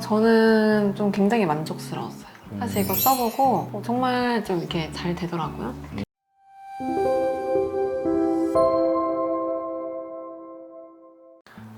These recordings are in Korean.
저는 좀 굉장히 만족스러웠어요. 사실 이거 써보고 정말 좀 이렇게 잘 되더라고요.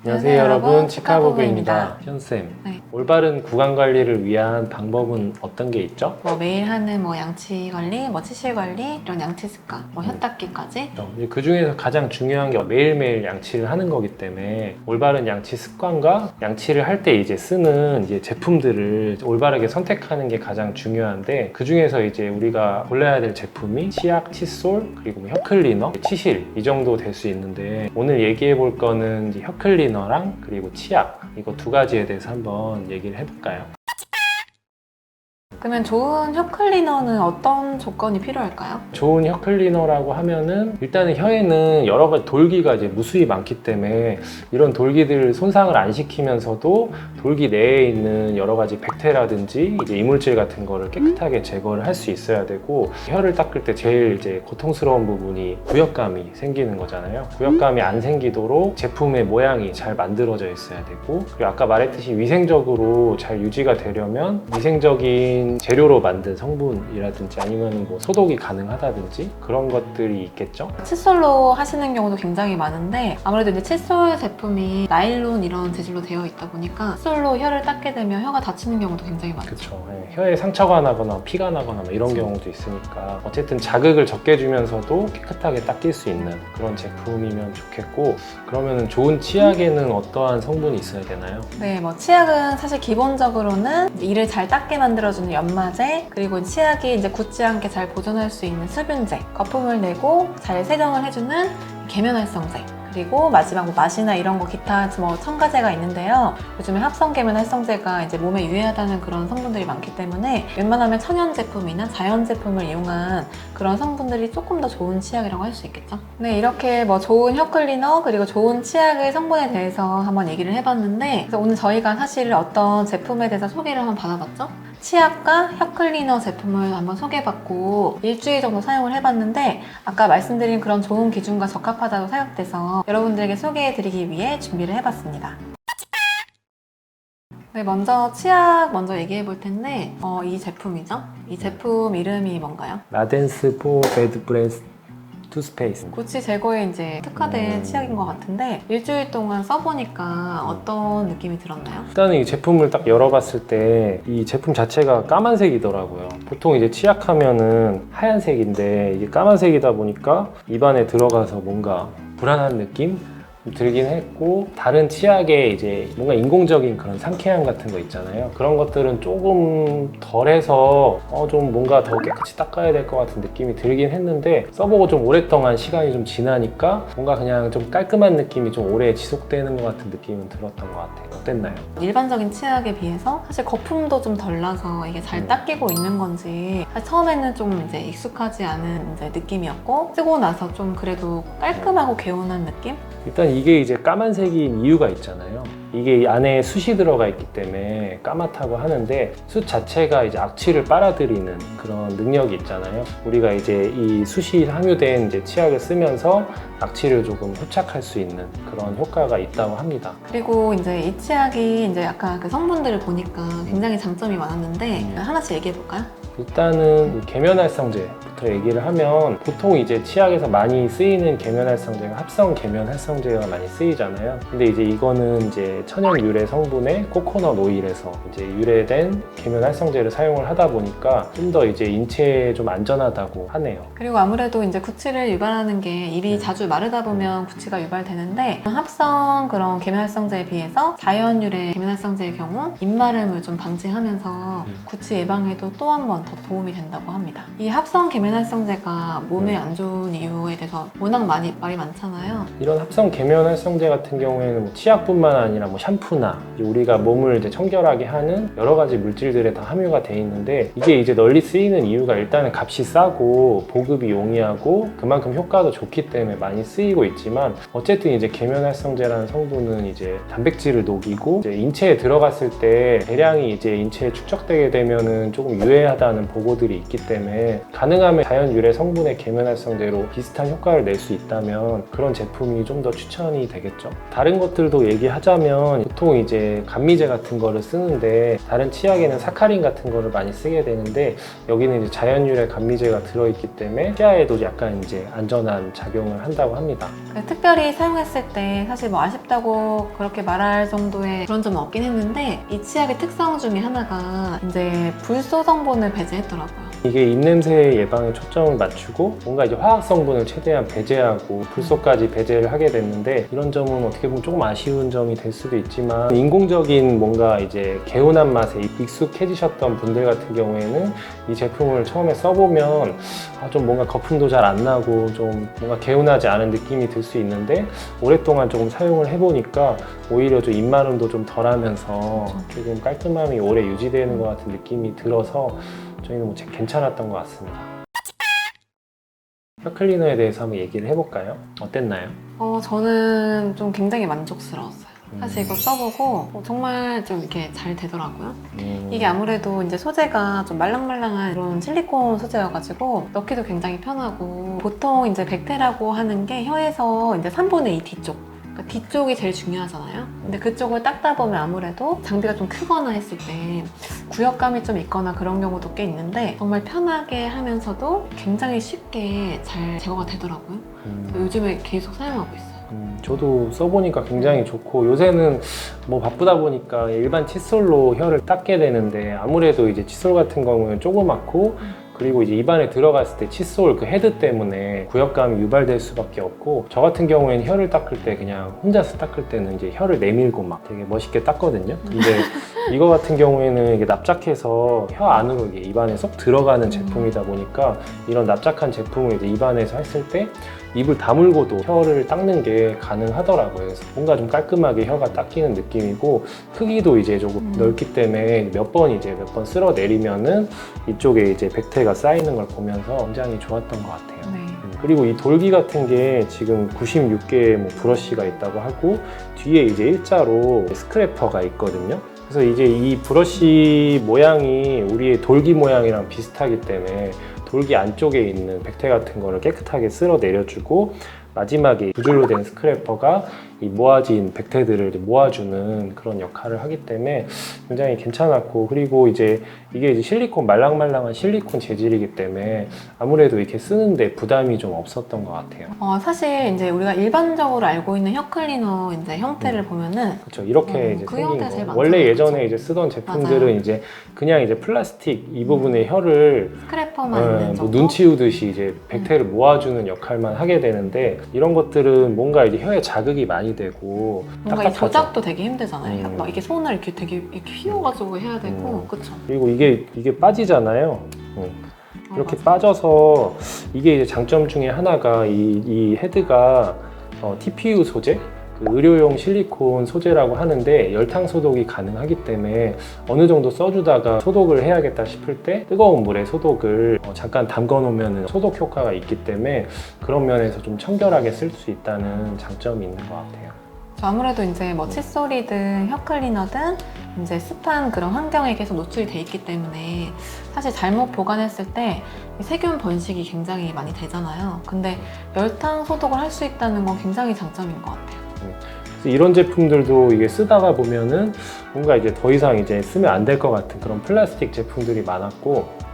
안녕하세요 여러분, 치카부부입니다. 현쌤, 네. 올바른 구강 관리를 위한 방법은 어떤 게 있죠? 매일 하는 양치 관리, 치실 관리, 이런 양치 습관, 혀 닦기까지. 그 중에서 가장 중요한 게 매일매일 양치를 하는 거기 때문에 올바른 양치 습관과 양치를 할 때 이제 쓰는 제품들을 올바르게 선택하는 게 가장 중요한데, 그 중에서 이제 우리가 골라야 될 제품이 치약, 칫솔, 그리고 혀 클리너, 치실 이 정도 될 수 있는데, 오늘 얘기해 볼 거는 이제 혀 클리너랑 그리고 치약, 이거 두 가지에 대해서 한번 얘기를 해볼까요? 그러면 좋은 혀 클리너는 어떤 조건이 필요할까요? 좋은 혀 클리너라고 하면은 일단은 혀에는 여러 가지 돌기가 이제 무수히 많기 때문에 이런 돌기들을 손상을 안 시키면서도 돌기 내에 있는 여러 가지 백태라든지 이제 이물질 같은 거를 깨끗하게 제거를 할 수 있어야 되고, 혀를 닦을 때 제일 이제 고통스러운 부분이 구역감이 생기는 거잖아요. 구역감이 안 생기도록 제품의 모양이 잘 만들어져 있어야 되고, 그리고 아까 말했듯이 위생적으로 잘 유지가 되려면 위생적인 재료로 만든 성분이라든지 아니면 소독이 가능하다든지 그런 것들이 있겠죠. 칫솔로 하시는 경우도 굉장히 많은데, 아무래도 이제 칫솔 제품이 나일론 이런 재질로 되어 있다 보니까 칫솔로 혀를 닦게 되면 혀가 다치는 경우도 굉장히 많죠. 그렇죠. 혀에 상처가 나거나 피가 나거나 이런 경우도 있으니까 어쨌든 자극을 적게 주면서도 깨끗하게 닦일 수 있는 그런 제품이면 좋겠고, 그러면 좋은 치약에는 어떠한 성분이 있어야 되나요? 네, 치약은 사실 기본적으로는 이를 잘 닦게 만들어주는 연마제, 그리고 치약이 이제 굳지 않게 잘 보존할 수 있는 수분제, 거품을 내고 잘 세정을 해주는 계면활성제, 그리고 마지막 맛이나 이런 거 기타 첨가제가 있는데요. 요즘에 합성 계면활성제가 이제 몸에 유해하다는 그런 성분들이 많기 때문에 웬만하면 천연 제품이나 자연 제품을 이용한 그런 성분들이 조금 더 좋은 치약이라고 할 수 있겠죠. 네, 이렇게 좋은 혀 클리너 그리고 좋은 치약의 성분에 대해서 한번 얘기를 해봤는데, 그래서 오늘 저희가 사실 어떤 제품에 대해서 소개를 한번 받아봤죠. 치약과 혀 클리너 제품을 한번 소개받고 일주일 정도 사용을 해봤는데, 아까 말씀드린 그런 좋은 기준과 적합하다고 생각돼서 여러분들에게 소개해드리기 위해 준비를 해봤습니다. 네, 먼저 치약 먼저 얘기해 볼 텐데, 이 제품이죠. 이 제품 이름이 뭔가요? 라덴스 포 베드 브레스 투스페이스. 구취 제거에 이제 특화된 치약인 것 같은데, 일주일 동안 써보니까 어떤 느낌이 들었나요? 일단은 이 제품을 딱 열어봤을 때 이 제품 자체가 까만색이더라고요. 보통 이제 치약하면은 하얀색인데 이게 까만색이다 보니까 입안에 들어가서 뭔가 불안한 느낌? 들긴 했고, 다른 치약에 이제 뭔가 인공적인 그런 상쾌함 같은 거 있잖아요. 그런 것들은 조금 덜해서 좀 뭔가 더 깨끗이 닦아야 될 것 같은 느낌이 들긴 했는데, 써보고 좀 오랫동안 시간이 좀 지나니까 뭔가 그냥 좀 깔끔한 느낌이 좀 오래 지속되는 것 같은 느낌은 들었던 것 같아요. 어땠나요? 일반적인 치약에 비해서 사실 거품도 좀 덜 나서 이게 잘 닦이고 있는 건지, 사실 처음에는 좀 이제 익숙하지 않은 이제 느낌이었고, 쓰고 나서 좀 그래도 깔끔하고 개운한 느낌? 일단 이게 이제 까만색인 이유가 있잖아요. 이게 이 안에 숯이 들어가 있기 때문에 까맣다고 하는데, 숯 자체가 이제 악취를 빨아들이는 그런 능력이 있잖아요. 우리가 이제 이 숯이 함유된 이제 치약을 쓰면서 악취를 조금 흡착할 수 있는 그런 효과가 있다고 합니다. 그리고 이제 이 치약이 이제 약간 그 성분들을 보니까 굉장히 장점이 많았는데, 하나씩 얘기해 볼까요? 일단은 계면활성제부터 얘기를 하면, 보통 이제 치약에서 많이 쓰이는 계면활성제가 합성 계면활성제가 많이 쓰이잖아요. 근데 이제 이거는 이제 천연 유래 성분의 코코넛 오일에서 이제 유래된 계면활성제를 사용을 하다 보니까 좀 더 이제 인체에 좀 안전하다고 하네요. 그리고 아무래도 이제 구취를 유발하는 게, 입이 자주 마르다 보면 구취가 유발되는데, 합성 그런 계면활성제에 비해서 자연 유래 계면활성제의 경우 입마름을 좀 방지하면서 구취 예방에도 또 한 번 더 도움이 된다고 합니다. 이 합성 계면활성제가 몸에 안 좋은 이유에 대해서 워낙 말이 많잖아요. 이런 합성 계면활성제 같은 경우에는 치약뿐만 아니라 샴푸나 우리가 몸을 이제 청결하게 하는 여러 가지 물질들에 다 함유가 돼 있는데, 이게 이제 널리 쓰이는 이유가 일단은 값이 싸고 보급이 용이하고 그만큼 효과도 좋기 때문에 많이 쓰이고 있지만, 어쨌든 이제 계면활성제라는 성분은 이제 단백질을 녹이고 이제 인체에 들어갔을 때 대량이 이제 인체에 축적되게 되면은 조금 유해하다는 보고들이 있기 때문에, 가능하면 원하면 자연 유래 성분의 계면 활성제로 비슷한 효과를 낼 수 있다면 그런 제품이 좀 더 추천이 되겠죠. 다른 것들도 얘기하자면 보통 이제 감미제 같은 거를 쓰는데 다른 치약에는 사카린 같은 거를 많이 쓰게 되는데 여기는 이제 자연 유래 감미제가 들어있기 때문에 치아에도 약간 이제 안전한 작용을 한다고 합니다. 특별히 사용했을 때 사실 뭐 아쉽다고 그렇게 말할 정도의 그런 점은 없긴 했는데 이 치약의 특성 중에 하나가 이제 불소 성분을 배제했더라고요. 이게 입냄새 예방에 초점을 맞추고 뭔가 이제 화학 성분을 최대한 배제하고 불소까지 배제를 하게 됐는데 이런 점은 어떻게 보면 조금 아쉬운 점이 될 수도 있지만 인공적인 뭔가 이제 개운한 맛에 익숙해지셨던 분들 같은 경우에는 이 제품을 처음에 써보면 좀 뭔가 거품도 잘 안 나고 좀 뭔가 개운하지 않은 느낌이 들 수 있는데 오랫동안 조금 사용을 해보니까 오히려 좀 입마름도 좀 덜하면서 조금 깔끔함이 오래 유지되는 것 같은 느낌이 들어서 저희는 뭐 괜찮았던 것 같습니다. 혀 클리너에 대해서 한번 얘기를 해볼까요? 어땠나요? 저는 좀 굉장히 만족스러웠어요. 사실 이거 써보고 정말 좀 이렇게 잘 되더라고요. 이게 아무래도 이제 소재가 좀 말랑말랑한 그런 실리콘 소재여가지고 넣기도 굉장히 편하고 보통 이제 백태라고 하는 게 혀에서 이제 3분의 2 뒤쪽 그러니까 뒤쪽이 제일 중요하잖아요. 근데 그쪽을 닦다 보면 아무래도 장비가 좀 크거나 했을 때 구역감이 좀 있거나 그런 경우도 꽤 있는데 정말 편하게 하면서도 굉장히 쉽게 잘 제거가 되더라고요. 요즘에 계속 사용하고 있어요. 저도 써보니까 굉장히 좋고 요새는 뭐 바쁘다 보니까 일반 칫솔로 혀를 닦게 되는데 아무래도 이제 칫솔 같은 경우는 조그맣고 그리고 이제 입안에 들어갔을 때 칫솔 그 헤드 때문에 구역감이 유발될 수밖에 없고 저 같은 경우에는 혀를 닦을 때 그냥 혼자서 닦을 때는 이제 혀를 내밀고 막 되게 멋있게 닦거든요. 근데 이거 같은 경우에는 이게 납작해서 혀 안으로 이게 입안에 쏙 들어가는 제품이다 보니까 이런 납작한 제품을 이제 입안에서 했을 때 입을 다물고도 혀를 닦는 게 가능하더라고요. 그래서 뭔가 좀 깔끔하게 혀가 닦이는 느낌이고 크기도 이제 조금 넓기 때문에 몇 번 쓸어 내리면은 이쪽에 이제 백태가 쌓이는 걸 보면서 굉장히 좋았던 것 같아요. 네. 그리고 이 돌기 같은 게 지금 96개의 뭐 브러쉬가 있다고 하고 뒤에 이제 일자로 스크래퍼가 있거든요. 그래서 이제 이 브러쉬 모양이 우리의 돌기 모양이랑 비슷하기 때문에 돌기 안쪽에 있는 백태 같은 거를 깨끗하게 쓸어 내려주고 마지막에 두 줄로 된 스크래퍼가 이 모아진 백태들을 모아주는 그런 역할을 하기 때문에 굉장히 괜찮았고 그리고 이제 이게 이제 실리콘 말랑말랑한 실리콘 재질이기 때문에 아무래도 이렇게 쓰는데 부담이 좀 없었던 것 같아요. 사실 이제 우리가 일반적으로 알고 있는 혀 클리너 이제 형태를 보면은 그렇죠. 이렇게 이제 그 생긴 형태가 제일 거. 많잖아요. 원래 예전에 그쵸? 이제 쓰던 제품들은 맞아요. 이제 그냥 이제 플라스틱 이 부분에 혀를 스크래퍼만 있는 뭐 정도? 눈 치우듯이 이제 백태를 모아주는 역할만 하게 되는데 이런 것들은 뭔가 이제 혀에 자극이 많이 되고 뭔가 이 딱딱하죠. 조작도 되게 힘들잖아요. 음. 막 이게 손을 이렇게 되게 이렇게 휘어가지고 해야 되고, 그쵸? 그리고 이게 빠지잖아요. 이렇게 맞아. 빠져서 이게 이제 장점 중에 하나가 이 헤드가 TPU 소재, 그 의료용 실리콘 소재라고 하는데 열탕 소독이 가능하기 때문에 어느 정도 써주다가 소독을 해야겠다 싶을 때 뜨거운 물에 소독을 잠깐 담궈 놓으면 소독 효과가 있기 때문에 그런 면에서 좀 청결하게 쓸 수 있다는 장점이 있는 것 같아요. 아무래도 이제 뭐 칫솔이든 혀 클리너든 이제 습한 그런 환경에 계속 노출이 돼 있기 때문에 사실 잘못 보관했을 때 세균 번식이 굉장히 많이 되잖아요. 근데 열탕 소독을 할 수 있다는 건 굉장히 장점인 것 같아요. 그래서 이런 제품들도 이게 쓰다가 보면은 뭔가 이제 더 이상 이제 쓰면 안 될 것 같은 그런 플라스틱 제품들이 많았고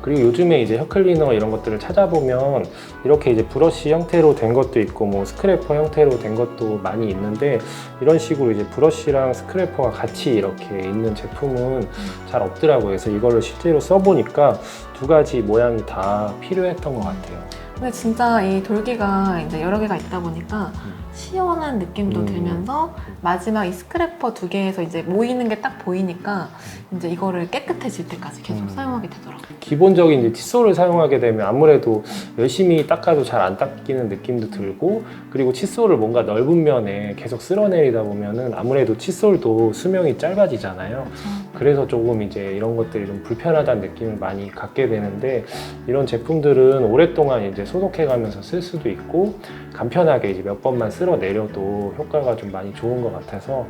그리고 요즘에 이제 혀 클리너 이런 것들을 찾아보면 이렇게 이제 브러쉬 형태로 된 것도 있고 뭐 스크래퍼 형태로 된 것도 많이 있는데 이런 식으로 이제 브러쉬랑 스크래퍼가 같이 이렇게 있는 제품은 잘 없더라고요. 그래서 이거를 실제로 써보니까 두 가지 모양이 다 필요했던 것 같아요. 근데 진짜 이 돌기가 이제 여러 개가 있다 보니까 시원한 느낌도 들면서 마지막 이 스크래퍼 두 개에서 이제 모이는 게 딱 보이니까 이제 이거를 깨끗해질 때까지 계속 사용하게 되더라고요. 기본적인 이제 칫솔을 사용하게 되면 아무래도 열심히 닦아도 잘 안 닦이는 느낌도 들고 그리고 칫솔을 뭔가 넓은 면에 계속 쓸어내리다 보면은 아무래도 칫솔도 수명이 짧아지잖아요. 그래서 조금 이제 이런 것들이 좀 불편하다는 느낌을 많이 갖게 되는데 이런 제품들은 오랫동안 이제 소독해가면서 쓸 수도 있고 간편하게 이제 몇 번만 쓸어내려도 효과가 좀 많이 좋은 것 같아서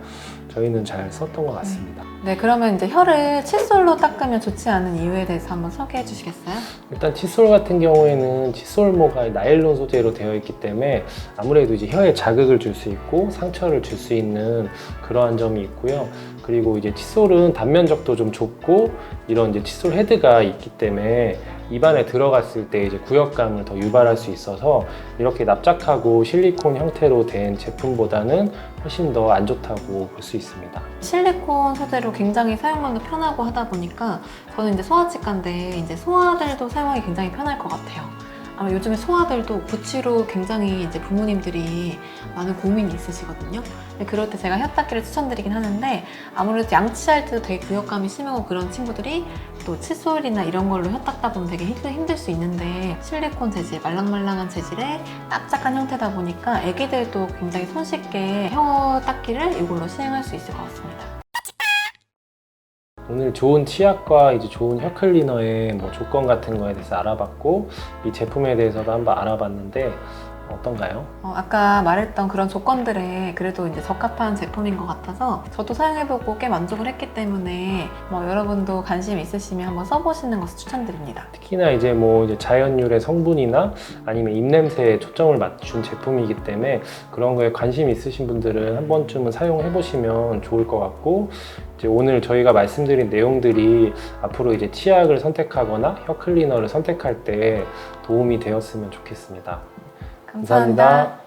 저희는 잘 썼던 것 같습니다. 네, 그러면 이제 혀를 칫솔로 닦으면 좋지 않은 이유에 대해서 한번 소개해 주시겠어요? 일단 칫솔 같은 경우에는 칫솔모가 나일론 소재로 되어 있기 때문에 아무래도 이제 혀에 자극을 줄 수 있고 상처를 줄 수 있는 그러한 점이 있고요. 그리고 이제 칫솔은 단면적도 좀 좁고 이런 이제 칫솔 헤드가 있기 때문에 입안에 들어갔을 때 이제 구역감을 더 유발할 수 있어서 이렇게 납작하고 실리콘 형태로 된 제품보다는 훨씬 더 안 좋다고 볼 수 있습니다. 실리콘 소재로 굉장히 사용하기 편하고 하다 보니까 저는 이제 소아치과인데 이제 소아들도 사용하기 굉장히 편할 것 같아요. 아마 요즘에 소아들도 구취로 굉장히 이제 부모님들이 많은 고민이 있으시거든요. 근데 그럴 때 제가 혀 닦기를 추천드리긴 하는데 아무래도 양치할 때도 되게 구역감이 심하고 그런 친구들이 또 칫솔이나 이런 걸로 혀 닦다 보면 되게 힘들 수 있는데 실리콘 재질, 말랑말랑한 재질의 납작한 형태다 보니까 애기들도 굉장히 손쉽게 혀 닦기를 이걸로 시행할 수 있을 것 같습니다. 오늘 좋은 치약과 이제 좋은 혀 클리너의 뭐 조건 같은 거에 대해서 알아봤고 이 제품에 대해서도 한번 알아봤는데 어떤가요? 아까 말했던 그런 조건들에 그래도 이제 적합한 제품인 것 같아서 저도 사용해보고 꽤 만족을 했기 때문에 여러분도 관심 있으시면 한번 써보시는 것을 추천드립니다. 특히나 이제 뭐 이제 자연유래 성분이나 아니면 입냄새에 초점을 맞춘 제품이기 때문에 그런 거에 관심 있으신 분들은 한 번쯤은 사용해 보시면 좋을 것 같고 이제 오늘 저희가 말씀드린 내용들이 앞으로 이제 치약을 선택하거나 혀 클리너를 선택할 때 도움이 되었으면 좋겠습니다. 감사합니다.